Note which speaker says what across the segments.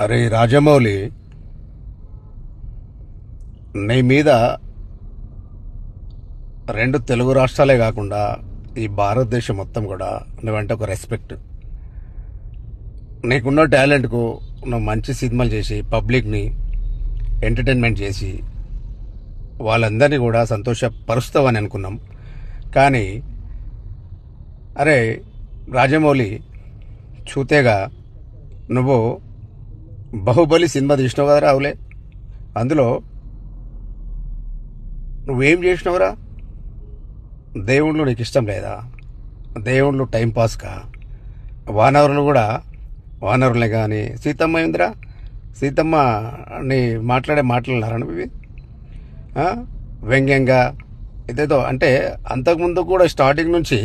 Speaker 1: అరే రాజమౌళి, నీ మీద రెండు తెలుగు రాష్ట్రాలే కాకుండా ఈ భారతదేశం మొత్తం కూడా నువ్వంటే ఒక రెస్పెక్ట్. నీకున్న టాలెంట్కు నువ్వు మంచి సినిమాలు చేసి పబ్లిక్ని ఎంటర్టైన్మెంట్ చేసి వాళ్ళందరినీ కూడా సంతోషపరుస్తావని అనుకున్నాం. కానీ అరే రాజమౌళి, చూతేగా నువ్వు బాహుబలి సినిమా తీసినావు కదా రావులే, అందులో నువ్వేం చేసినావురా? దేవుళ్ళు నీకు ఇష్టం లేదా? దేవుళ్ళు టైంపాస్కా? వానరులు కూడా వానరులే. కానీ సీతమ్మ ఏందిరా? సీతమ్మ నీ మాట్లాడే మాట్లాడినారా ఇవి వ్యంగ్యంగా ఇదేదో? అంటే అంతకుముందు కూడా స్టార్టింగ్ నుంచి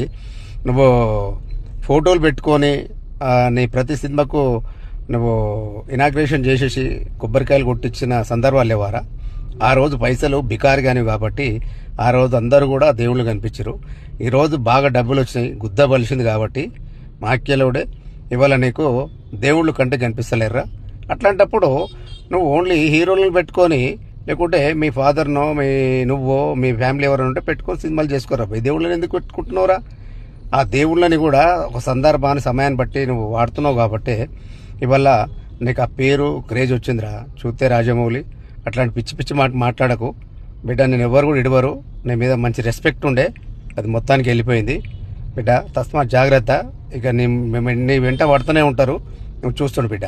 Speaker 1: నువ్వు ఫోటోలు పెట్టుకొని నీ ప్రతి సినిమాకు నువ్వు ఇనాగ్రేషన్ చేసేసి కొబ్బరికాయలు కొట్టించిన సందర్భాలు లేవారా? ఆ రోజు పైసలు బికారి కానివి కాబట్టి ఆ రోజు అందరూ కూడా దేవుళ్ళు కనిపించరు. ఈరోజు బాగా డబ్బులు వచ్చినాయి, గుద్ద బలిసింది కాబట్టి మాక్యలోడే ఇవాళ నీకు దేవుళ్ళు కంటే కనిపిస్తలేరురా. అట్లాంటప్పుడు నువ్వు ఓన్లీ హీరోలను పెట్టుకొని, లేకుంటే మీ ఫాదర్నో నువ్వో మీ ఫ్యామిలీ ఎవరైనా ఉంటే పెట్టుకొని సినిమాలు చేసుకోరా. ఈ దేవుళ్ళని ఎందుకు పెట్టుకుంటున్నావురా? ఆ దేవుళ్ళని కూడా ఒక సందర్భాన్ని సమయాన్ని బట్టి నువ్వు వాడుతున్నావు కాబట్టి ఇవాళ నీకు ఆ పేరు క్రేజ్ వచ్చిందిరా. చూస్తే రాజమౌళి, అట్లాంటి పిచ్చి పిచ్చి మాట్లాడకు బిడ్డ. నేను ఎవరు కూడా ఇడవరు. నీ మీద మంచి రెస్పెక్ట్ ఉండే, అది మొత్తానికి వెళ్ళిపోయింది బిడ్డ. తస్మాత్ జాగ్రత్త. ఇక నీ వెంట పడుతూనే ఉంటారు, నువ్వు చూస్తుండు బిడ్డ.